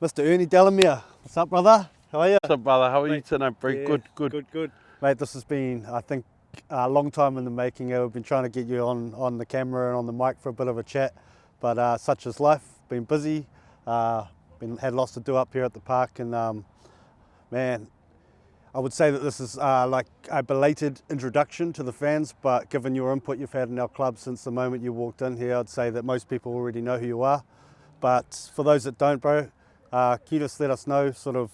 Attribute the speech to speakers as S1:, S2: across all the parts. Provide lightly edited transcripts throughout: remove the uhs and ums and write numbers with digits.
S1: Mr. Ernie Delamere. What's up, brother? How are you?
S2: What's up, brother? How are you tonight, bro?
S1: Yeah,
S2: Good.
S1: Mate, this has been, I think, a long time in the making. We've been trying to get you on the camera and on the mic for a bit of a chat, but such is life. Been busy, had lots to do up here at the park, and man, I would say that this is like a belated introduction to the fans, but given your input you've had in our club since the moment you walked in here, I'd say that most people already know who you are. But for those that don't, bro, can you just let us know sort of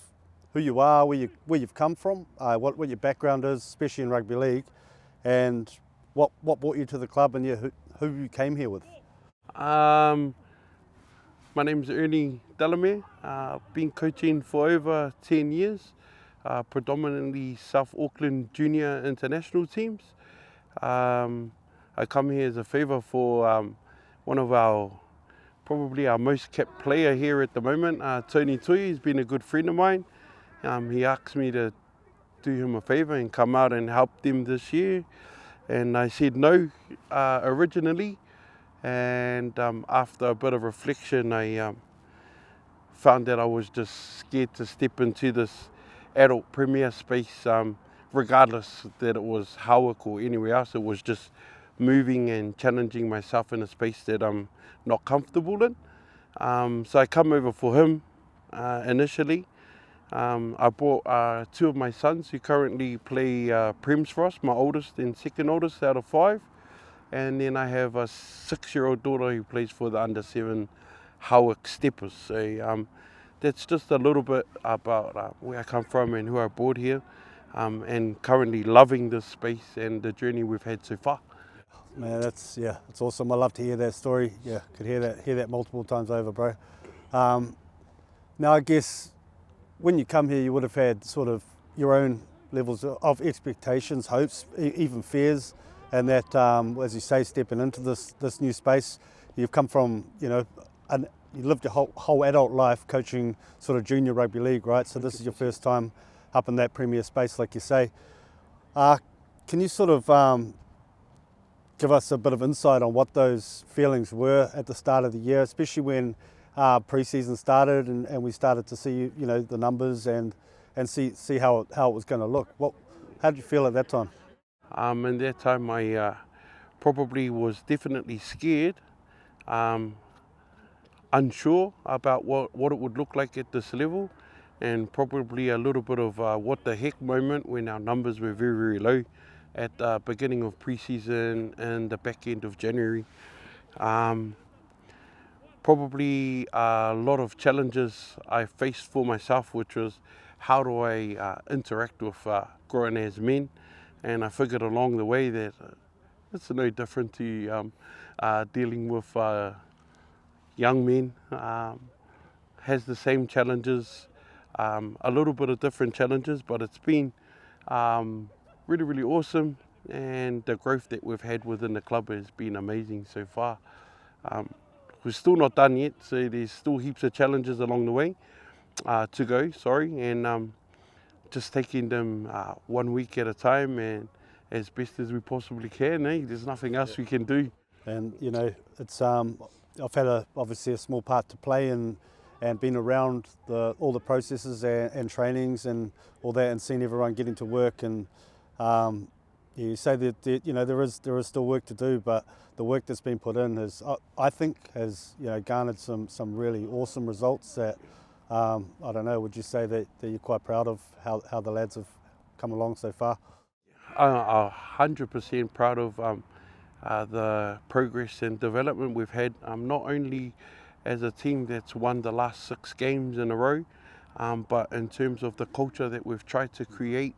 S1: who you are, where you've come from, what your background is, especially in rugby league, and what brought you to the club, and who you came here with?
S2: My name's Ernie Delamere. Been coaching for over 10 years, predominantly South Auckland junior international teams. I come here as a favour for one of probably our most kept player here at the moment, Tony Tui. He's been a good friend of mine. He asked me to do him a favour and come out and help them this year, and I said no originally, and after a bit of reflection I found that I was just scared to step into this adult premier space, regardless that it was Hawick or anywhere else. It was just moving and challenging myself in a space that I'm not comfortable in. So I come over for him initially. I brought two of my sons who currently play Prems for us, my oldest and second oldest out of 5. And then I have a 6-year-old daughter who plays for the under-7 Hawick Steppers. So that's just a little bit about where I come from and who I brought here, and currently loving this space and the journey we've had so far.
S1: Man, it's awesome. I love to hear that story. Yeah, could hear that multiple times over, bro. Now I guess when you come here, you would have had sort of your own levels of expectations, hopes, even fears, and that, as you say, stepping into this new space, you've come from, you lived your whole adult life coaching sort of junior rugby league, right? So this is your first time up in that premier space, like you say. Can you sort of give us a bit of insight on what those feelings were at the start of the year, especially when pre-season started and we started to see the numbers and see how it was going to look? How did you feel at that time?
S2: In that time I probably was definitely scared, unsure about what it would look like at this level, and probably a little bit of what the heck moment when our numbers were very, very low at the beginning of pre-season and the back end of January. Probably a lot of challenges I faced for myself, which was how do I interact with growing as men, and I figured along the way that it's no different to dealing with young men. Has the same challenges, a little bit of different challenges, but it's been really, really awesome, and the growth that we've had within the club has been amazing so far. We're still not done yet, so there's still heaps of challenges along the way to go, and just taking them 1 week at a time and as best as we possibly can. There's nothing else we can do.
S1: And it's I've had obviously a small part to play and been around all the processes and trainings and all that, and seen everyone getting to work. And you say that there is still work to do, but the work that's been put in I think has garnered some really awesome results that I don't know. Would you say that you're quite proud of how the lads have come along so far?
S2: 100% proud of the progress and development we've had, not only as a team that's won the last 6 games in a row, but in terms of the culture that we've tried to create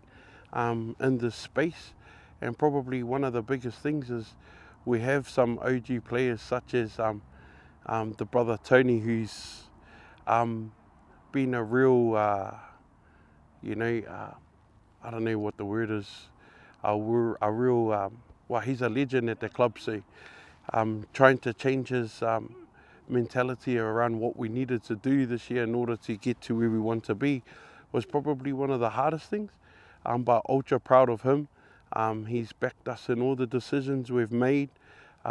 S2: in this space. And probably one of the biggest things is we have some OG players such as the brother Tony, who's been a real, I don't know what the word is, a real, he's a legend at the club. So trying to change his mentality around what we needed to do this year in order to get to where we want to be was probably one of the hardest things, but ultra proud of him. He's backed us in all the decisions we've made,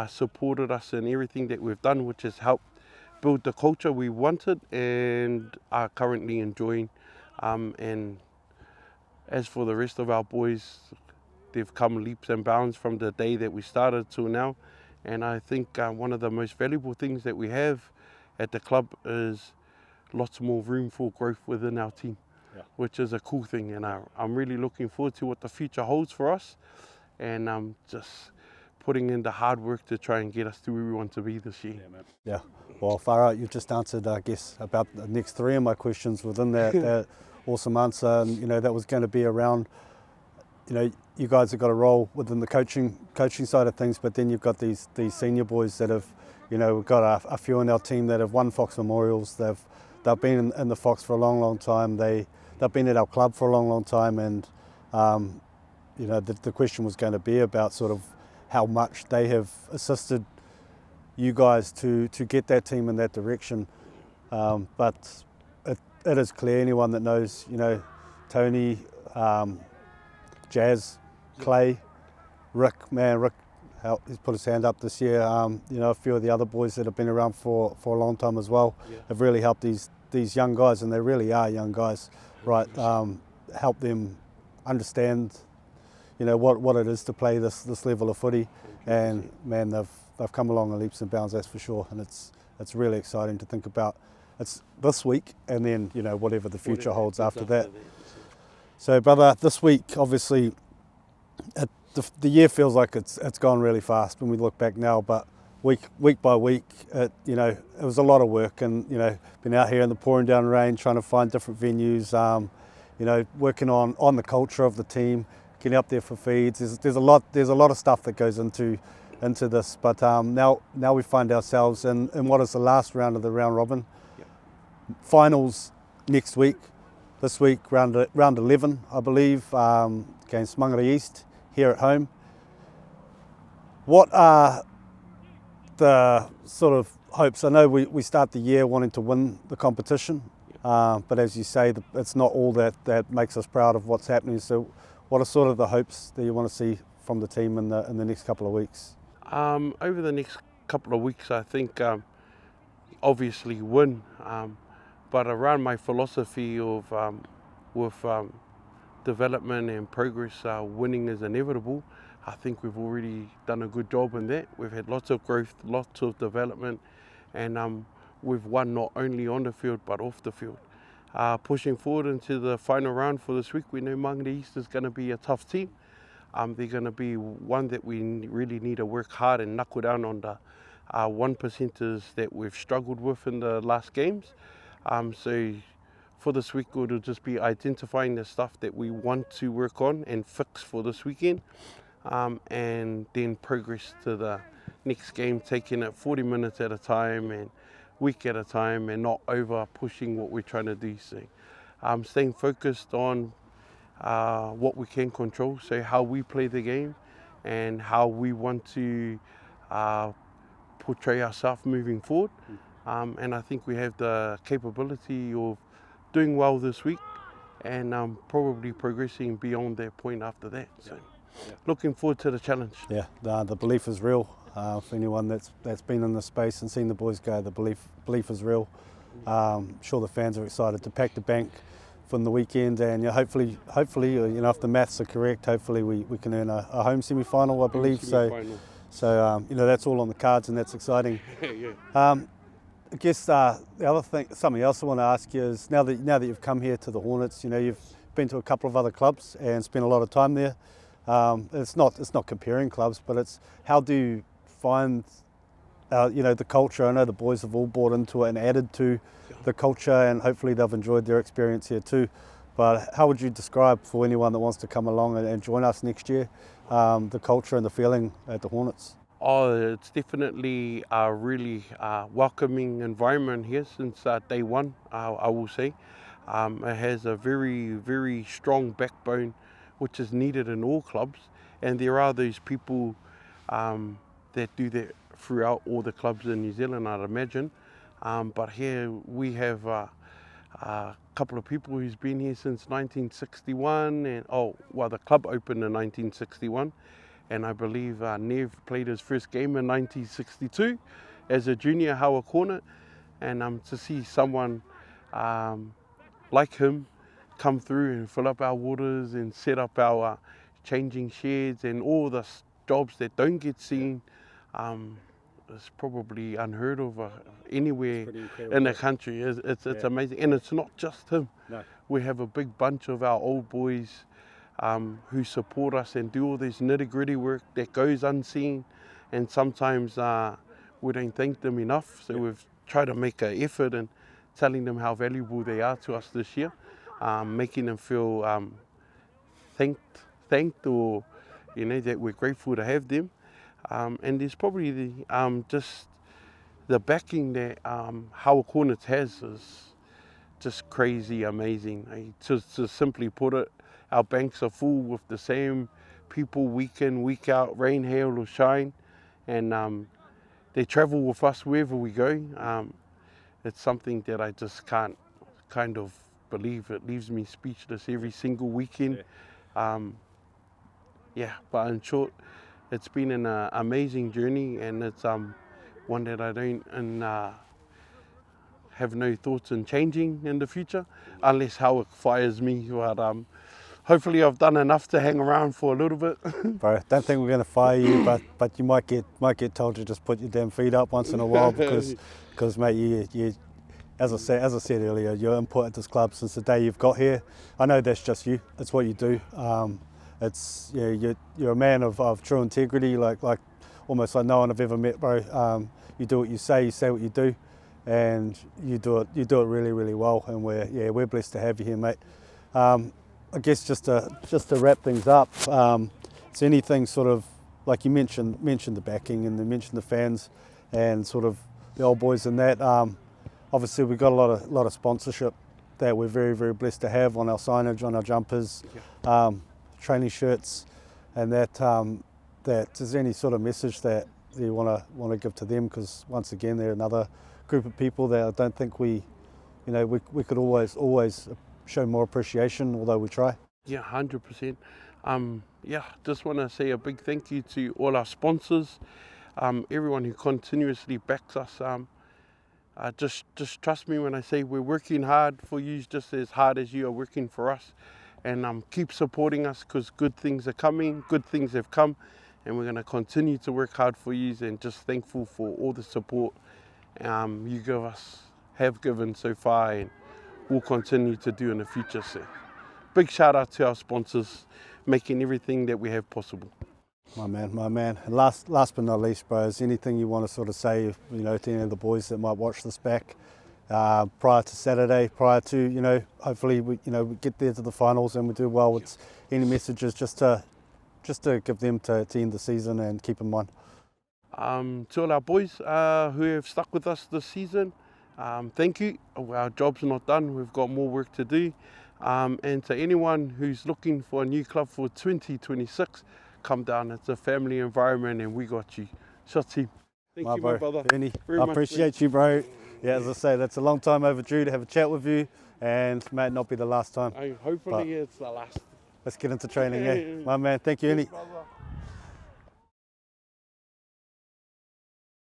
S2: supported us in everything that we've done, which has helped build the culture we wanted and are currently enjoying. And as for the rest of our boys, they've come leaps and bounds from the day that we started till now. And I think one of the most valuable things that we have at the club is lots more room for growth within our team, which is a cool thing. And I'm really looking forward to what the future holds for us. And I'm just putting in the hard work to try and get us to where we want to be this year.
S1: Yeah, well, far out, you've just answered, I guess, about the next three of my questions within that awesome answer. And, that was going to be around, you guys have got a role within the coaching side of things, but then you've got these senior boys that have, we've got a few in our team that have won Fox Memorials. They've been in the Fox for a long time. They've been at our club for a long time, and the question was going to be about sort of how much they have assisted you guys to get that team in that direction. But it is clear, anyone that knows, Tony, Jazz, Clay, Rick, he's put his hand up this year. A few of the other boys that have been around for a long time as well have really helped these young guys, and they really are young guys, right? Help them understand, what it is to play this level of footy, and man, they've come along in leaps and bounds, that's for sure, and it's really exciting to think about. It's this week, and then whatever the future holds after that. So, brother, this week, obviously, the year feels like it's gone really fast when we look back now, but week by week, it was a lot of work, and been out here in the pouring down rain trying to find different venues, working on the culture of the team, getting up there for feeds. There's a lot of stuff that goes into this, but now we find ourselves in what is the last round of the round robin. Finals next week. This week, round 11, I believe, against Mangere East here at home. What are the sort of hopes? I know we start the year wanting to win the competition, but as you say, it's not all that makes us proud of what's happening. So what are sort of the hopes that you want to see from the team in the next couple of weeks?
S2: Over the next couple of weeks, I think obviously win. But around my philosophy of with development and progress, winning is inevitable. I think we've already done a good job in that. We've had lots of growth, lots of development, and we've won not only on the field but off the field. Pushing forward into the final round for this week, we know Mangere East is going to be a tough team. They're going to be one that we really need to work hard and knuckle down on the 1%ers that we've struggled with in the last games. So for this week, it'll just be identifying the stuff that we want to work on and fix for this weekend, and then progress to the next game, taking it 40 minutes at a time and week at a time, and not over pushing what we're trying to do. So staying focused on what we can control, so how we play the game and how we want to portray ourselves moving forward. And I think we have the capability of doing well this week and probably progressing beyond that point after that. So looking forward to the challenge.
S1: Yeah, the belief is real. For anyone that's been in the space and seen the boys go, the belief is real. I'm sure the fans are excited to pack the bank from the weekend, and hopefully, if the maths are correct, hopefully we can earn a home semi-final, I believe. So that's all on the cards, and that's exciting. I guess the other thing, something else I want to ask you is, now that you've come here to the Hornets, you've been to a couple of other clubs and spent a lot of time there. It's not comparing clubs, but it's how do you find the culture? I know the boys have all bought into it and added to the culture, and hopefully they've enjoyed their experience here too. But how would you describe, for anyone that wants to come along and join us next year, the culture and the feeling at the Hornets?
S2: Oh, it's definitely a really welcoming environment here since day one, I will say. It has a very, very strong backbone, which is needed in all clubs. And there are those people that do that throughout all the clubs in New Zealand, I'd imagine. But here we have a couple of people who's been here since 1961. And the club opened in 1961. And I believe Nev played his first game in 1962 as a junior Hawa Corner. and to see someone like him come through and fill up our waters and set up our changing sheds and all the jobs that don't get seen, is probably unheard of anywhere in the country. It's amazing, and it's not just him.
S1: No.
S2: We have a big bunch of our old boys who support us and do all this nitty-gritty work that goes unseen, and sometimes we don't thank them enough. So we've tried to make an effort in telling them how valuable they are to us this year, making them feel thanked, or that we're grateful to have them. And there's probably just the backing that Hawa Hornets has is just crazy amazing. To simply put it, our banks are full with the same people week in, week out, rain, hail or shine, and they travel with us wherever we go. It's something that I just can't kind of believe. It leaves me speechless every single weekend. But in short, it's been an amazing journey, and it's one that I don't have no thoughts in changing in the future, unless Howard fires me. But hopefully I've done enough to hang around for a little bit.
S1: Bro, don't think we're going to fire you, but you might get told to just put your damn feet up once in a while because mate, you as I said earlier, your input at this club since the day you've got here. I know that's just you. It's what you do. It's you're a man of true integrity, like almost like no one I've ever met, bro. You do what you say what you do, and you do it really, really well. And we're blessed to have you here, mate. I guess just to wrap things up, is anything sort of like you mentioned the backing and you mentioned the fans and sort of the old boys and that. Obviously we've got a lot of sponsorship that we're very, very blessed to have on our signage, on our jumpers, training shirts, and that is there any sort of message that you want to give to them? Because once again, they're another group of people that I don't think we could always show more appreciation, although we try.
S2: Yeah, 100%. Just want to say a big thank you to all our sponsors, everyone who continuously backs us. Just trust me when I say we're working hard for you, just as hard as you are working for us. And keep supporting us, because good things are coming, good things have come, and we're going to continue to work hard for you, and just thankful for all the support you have given so far, and will continue to do in the future. So big shout out to our sponsors, making everything that we have possible.
S1: My man. And last but not least, bro, is anything you want to sort of say, to any of the boys that might watch this back prior to Saturday, prior to, hopefully we get there to the finals and we do well. With any messages just to give them to end the season and keep in mind?
S2: To all our boys who have stuck with us this season, thank you. Our job's not done. We've got more work to do. And to anyone who's looking for a new club for 2026, come down. It's a family environment, and we got you. Shot team. Thank you, my brother.
S1: Ernie, I appreciate you, bro. Yeah, as I say, that's a long time overdue to have a chat with you, and may it not be the last time.
S2: Hopefully it's the last.
S1: Let's get into training, eh? My man, thank you, Ernie.